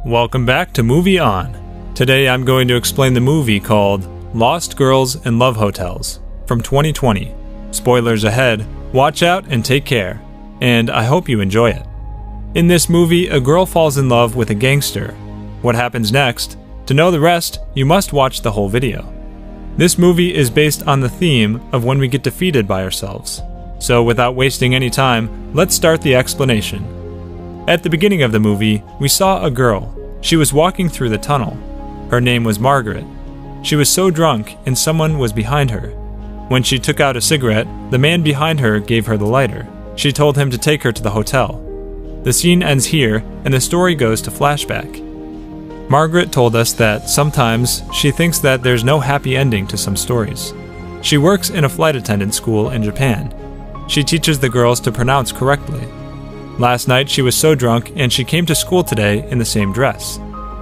Welcome back to Movie On. Today I'm going to explain the movie called Lost Girls in Love Hotels from 2020. Spoilers ahead, watch out and take care, and I hope you enjoy it. In this movie, a girl falls in love with a gangster. What happens next? To know the rest, you must watch the whole video. This movie is based on the theme of when we get defeated by ourselves. So without wasting any time, let's start the explanation. At the beginning of the movie, we saw a girl. She was walking through the tunnel. Her name was Margaret. She was so drunk and someone was behind her. When she took out a cigarette, the man behind her gave her the lighter. She told him to take her to the hotel. The scene ends here and the story goes to flashback. Margaret told us that sometimes she thinks that there's no happy ending to some stories. She works in a flight attendant school in Japan. She teaches the girls to pronounce correctly. Last night she was so drunk and she came to school today in the same dress.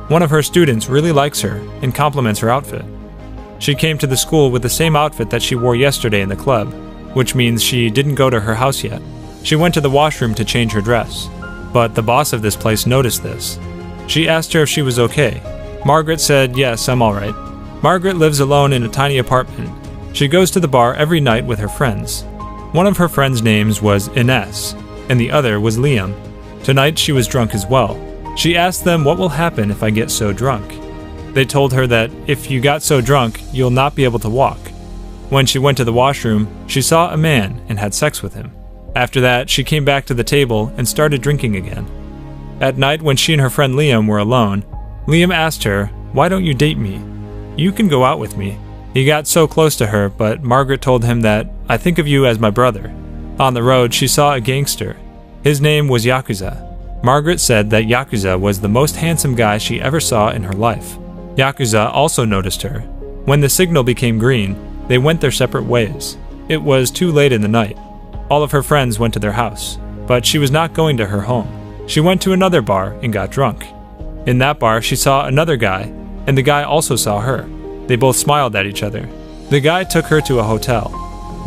One of her students really likes her and compliments her outfit. She came to the school with the same outfit that she wore yesterday in the club, which means she didn't go to her house yet. She went to the washroom to change her dress, but the boss of this place noticed this. She asked her if she was okay. Margaret said, "Yes, I'm alright." Margaret lives alone in a tiny apartment. She goes to the bar every night with her friends. One of her friends' names was Ines, and the other was Liam. Tonight she was drunk as well. She asked them what will happen if I get so drunk. They told her that if you got so drunk, you'll not be able to walk. When she went to the washroom, she saw a man and had sex with him. After that, she came back to the table and started drinking again. At night, when she and her friend Liam were alone, Liam asked her, "Why don't you date me? You can go out with me." He got so close to her, but Margaret told him that, "I think of you as my brother." On the road, she saw a gangster. His name was Yakuza. Margaret said that Yakuza was the most handsome guy she ever saw in her life. Yakuza also noticed her. When the signal became green, they went their separate ways. It was too late in the night. All of her friends went to their house, but she was not going to her home. She went to another bar and got drunk. In that bar, she saw another guy, and the guy also saw her. They both smiled at each other. The guy took her to a hotel.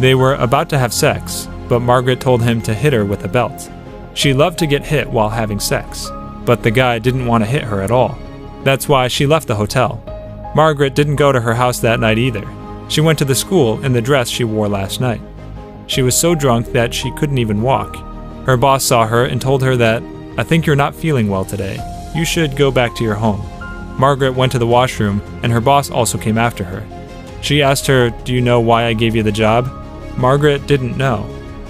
They were about to have sex, but Margaret told him to hit her with a belt. She loved to get hit while having sex, but the guy didn't want to hit her at all. That's why she left the hotel. Margaret didn't go to her house that night either. She went to the school in the dress she wore last night. She was so drunk that she couldn't even walk. Her boss saw her and told her that, "I think you're not feeling well today. You should go back to your home." Margaret went to the washroom and her boss also came after her. She asked her, "Do you know why I gave you the job?" Margaret didn't know.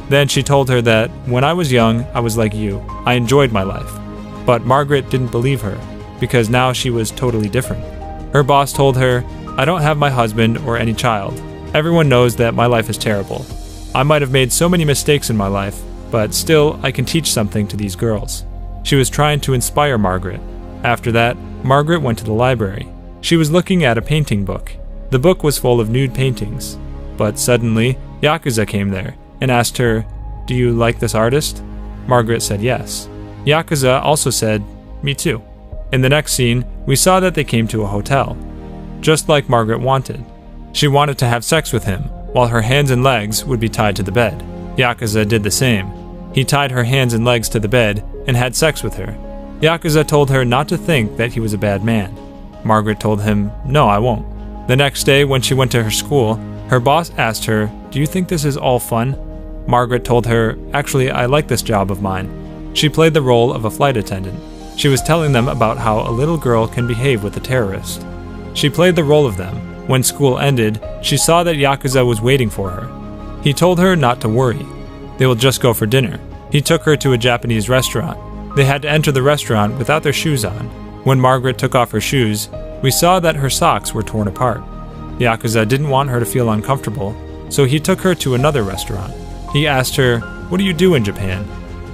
Then she told her that, "When I was young, I was like you. I enjoyed my life." But Margaret didn't believe her, because now she was totally different. Her boss told her, "I don't have my husband or any child. Everyone knows that my life is terrible. I might have made so many mistakes in my life, but still I can teach something to these girls." She was trying to inspire Margaret. After that, Margaret went to the library. She was looking at a painting book. The book was full of nude paintings. But suddenly, Yakuza came there and asked her, "Do you like this artist?" Margaret said yes. Yakuza also said, "Me too." In the next scene, we saw that they came to a hotel, just like Margaret wanted. She wanted to have sex with him, while her hands and legs would be tied to the bed. Yakuza did the same. He tied her hands and legs to the bed and had sex with her. Yakuza told her not to think that he was a bad man. Margaret told him, "No, I won't." The next day, when she went to her school, her boss asked her, "Do you think this is all fun?" Margaret told her, "Actually, I like this job of mine." She played the role of a flight attendant. She was telling them about how a little girl can behave with a terrorist. She played the role of them. When school ended, she saw that Yakuza was waiting for her. He told her not to worry. They will just go for dinner. He took her to a Japanese restaurant. They had to enter the restaurant without their shoes on. When Margaret took off her shoes, we saw that her socks were torn apart. Yakuza didn't want her to feel uncomfortable, so he took her to another restaurant. He asked her, "What do you do in Japan?"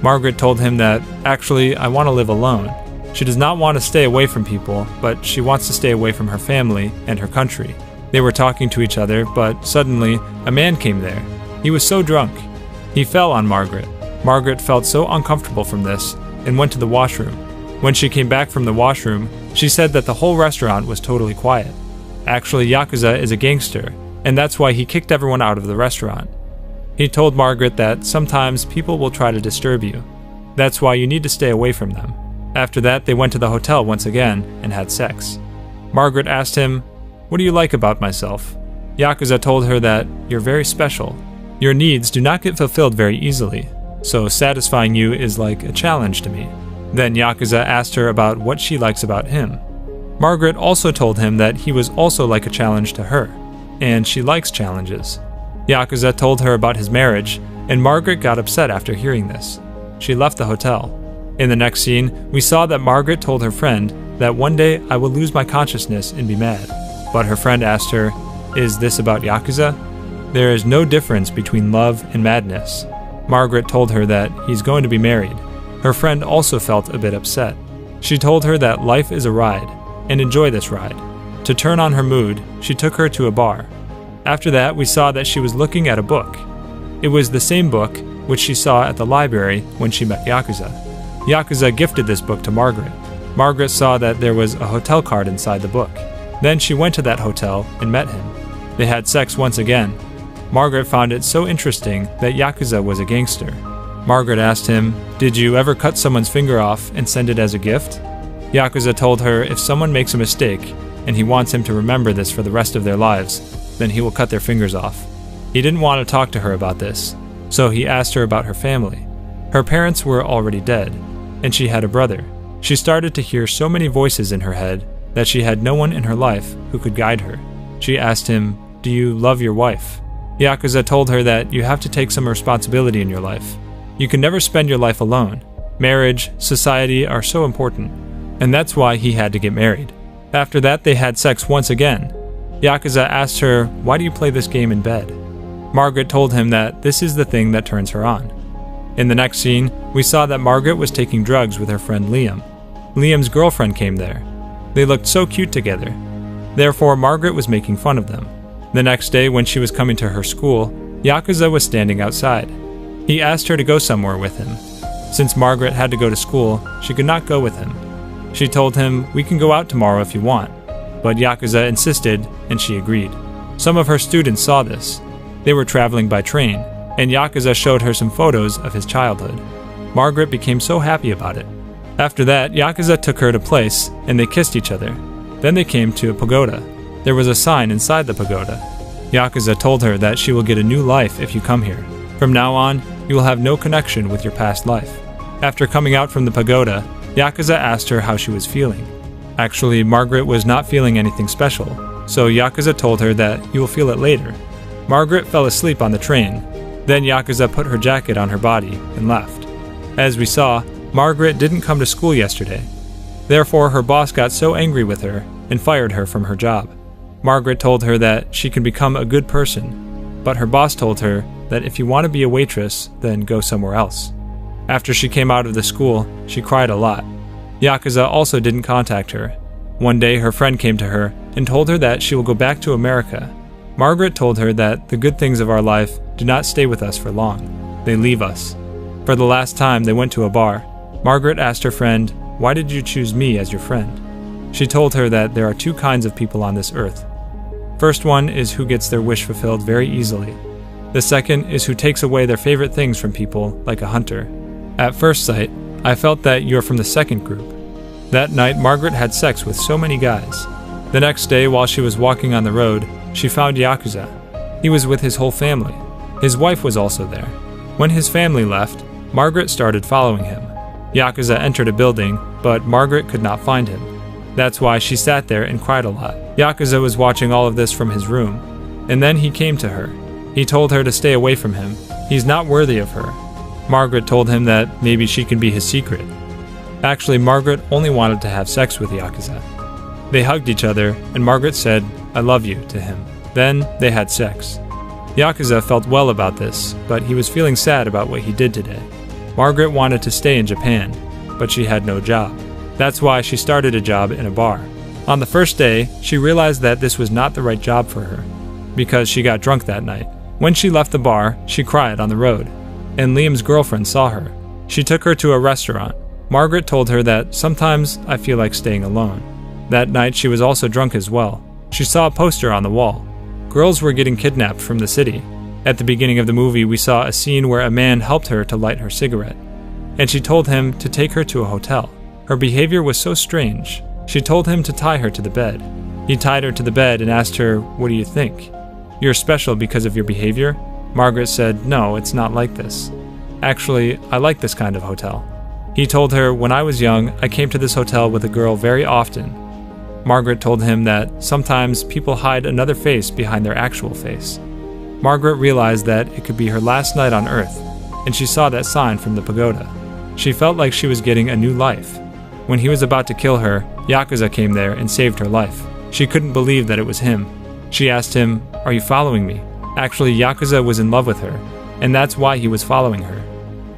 Margaret told him that, "Actually, I want to live alone." She does not want to stay away from people, but she wants to stay away from her family and her country. They were talking to each other, but suddenly, a man came there. He was so drunk. He fell on Margaret. Margaret felt so uncomfortable from this and went to the washroom. When she came back from the washroom, she said that the whole restaurant was totally quiet. Actually, Yakuza is a gangster, and that's why he kicked everyone out of the restaurant. He told Margaret that sometimes people will try to disturb you. That's why you need to stay away from them. After that, they went to the hotel once again and had sex. Margaret asked him, "What do you like about myself?" Yakuza told her that, "You're very special. Your needs do not get fulfilled very easily, so satisfying you is like a challenge to me." Then Yakuza asked her about what she likes about him. Margaret also told him that he was also like a challenge to her, and she likes challenges. Yakuza told her about his marriage, and Margaret got upset after hearing this. She left the hotel. In the next scene, we saw that Margaret told her friend that one day I will lose my consciousness and be mad. But her friend asked her, "Is this about Yakuza?" There is no difference between love and madness. Margaret told her that he's going to be married. Her friend also felt a bit upset. She told her that life is a ride, and enjoy this ride. To turn on her mood, she took her to a bar. After that, we saw that she was looking at a book. It was the same book which she saw at the library when she met Yakuza. Yakuza gifted this book to Margaret. Margaret saw that there was a hotel card inside the book. Then she went to that hotel and met him. They had sex once again. Margaret found it so interesting that Yakuza was a gangster. Margaret asked him, "Did you ever cut someone's finger off and send it as a gift?" Yakuza told her if someone makes a mistake and he wants him to remember this for the rest of their lives, then he will cut their fingers off. He didn't want to talk to her about this, so he asked her about her family. Her parents were already dead, and she had a brother. She started to hear so many voices in her head that she had no one in her life who could guide her. She asked him, "Do you love your wife?" Yakuza told her that you have to take some responsibility in your life. You can never spend your life alone. Marriage, society are so important, and that's why he had to get married. After that, they had sex once again. Yakuza asked her, "Why do you play this game in bed?" Margaret told him that this is the thing that turns her on. In the next scene, we saw that Margaret was taking drugs with her friend Liam. Liam's girlfriend came there. They looked so cute together. Therefore, Margaret was making fun of them. The next day, when she was coming to her school, Yakuza was standing outside. He asked her to go somewhere with him. Since Margaret had to go to school, she could not go with him. She told him, "We can go out tomorrow if you want." But Yakuza insisted, and she agreed. Some of her students saw this. They were traveling by train, and Yakuza showed her some photos of his childhood. Margaret became so happy about it. After that, Yakuza took her to a place, and they kissed each other. Then they came to a pagoda. There was a sign inside the pagoda. Yakuza told her that she will get a new life if you come here. From now on, you will have no connection with your past life. After coming out from the pagoda, Yakuza asked her how she was feeling. Actually, Margaret was not feeling anything special, so Yakuza told her that you will feel it later. Margaret fell asleep on the train. Then Yakuza put her jacket on her body and left. As we saw, Margaret didn't come to school yesterday. Therefore, her boss got so angry with her and fired her from her job. Margaret told her that she can become a good person, but her boss told her that if you want to be a waitress, then go somewhere else. After she came out of the school, she cried a lot. Yakuza also didn't contact her. One day, her friend came to her and told her that she will go back to America. Margaret told her that the good things of our life do not stay with us for long. They leave us. For the last time, they went to a bar. Margaret asked her friend, "Why did you choose me as your friend?" She told her that there are two kinds of people on this earth. First one is who gets their wish fulfilled very easily. The second is who takes away their favorite things from people, like a hunter. At first sight, I felt that you're from the second group. That night, Margaret had sex with so many guys. The next day, while she was walking on the road, she found Yakuza. He was with his whole family. His wife was also there. When his family left, Margaret started following him. Yakuza entered a building, but Margaret could not find him. That's why she sat there and cried a lot. Yakuza was watching all of this from his room, and then he came to her. He told her to stay away from him. He's not worthy of her. Margaret told him that maybe she can be his secret. Actually, Margaret only wanted to have sex with Yakuza. They hugged each other, and Margaret said, "I love you," to him. Then they had sex. Yakuza felt well about this, but he was feeling sad about what he did today. Margaret wanted to stay in Japan, but she had no job. That's why she started a job in a bar. On the first day, she realized that this was not the right job for her, because she got drunk that night. When she left the bar, she cried on the road, and Liam's girlfriend saw her. She took her to a restaurant. Margaret told her that, "Sometimes I feel like staying alone." That night, she was also drunk as well. She saw a poster on the wall. Girls were getting kidnapped from the city. At the beginning of the movie, we saw a scene where a man helped her to light her cigarette, and she told him to take her to a hotel. Her behavior was so strange. She told him to tie her to the bed. He tied her to the bed and asked her, "What do you think? You're special because of your behavior?" Margaret said, "No, it's not like this. Actually, I like this kind of hotel." He told her, "When I was young, I came to this hotel with a girl very often." Margaret told him that sometimes people hide another face behind their actual face. Margaret realized that it could be her last night on Earth, and she saw that sign from the pagoda. She felt like she was getting a new life. When he was about to kill her, Yakuza came there and saved her life. She couldn't believe that it was him. She asked him, "Are you following me?" Actually, Yakuza was in love with her, and that's why he was following her.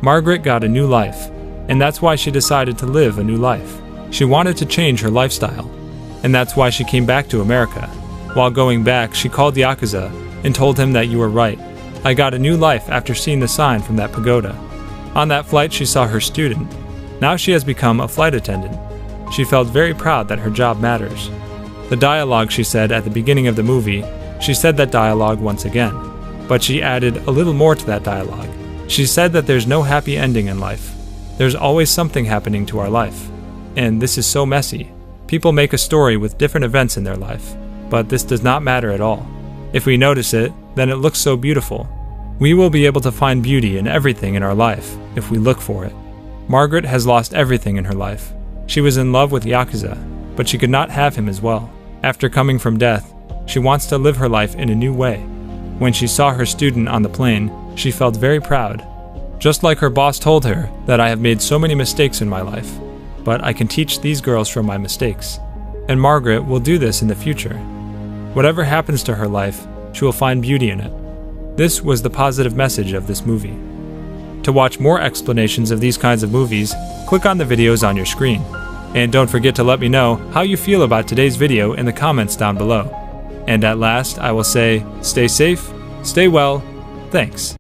Margaret got a new life, and that's why she decided to live a new life. She wanted to change her lifestyle, and that's why she came back to America. While going back, she called Yakuza and told him that, "You were right. I got a new life after seeing the sign from that pagoda." On that flight, she saw her student. Now she has become a flight attendant. She felt very proud that her job matters. The dialogue she said at the beginning of the movie, she said that dialogue once again, but she added a little more to that dialogue. She said that there's no happy ending in life. There's always something happening to our life. And this is so messy. People make a story with different events in their life, but this does not matter at all. If we notice it, then it looks so beautiful. We will be able to find beauty in everything in our life if we look for it. Margaret has lost everything in her life. She was in love with Yakuza, but she could not have him as well. After coming from death, she wants to live her life in a new way. When she saw her student on the plane, she felt very proud. Just like her boss told her that I have made so many mistakes in my life, but I can teach these girls from my mistakes. And Margaret will do this in the future. Whatever happens to her life, she will find beauty in it. This was the positive message of this movie. To watch more explanations of these kinds of movies, click on the videos on your screen. And don't forget to let me know how you feel about today's video in the comments down below. And at last, I will say, stay safe, stay well, thanks.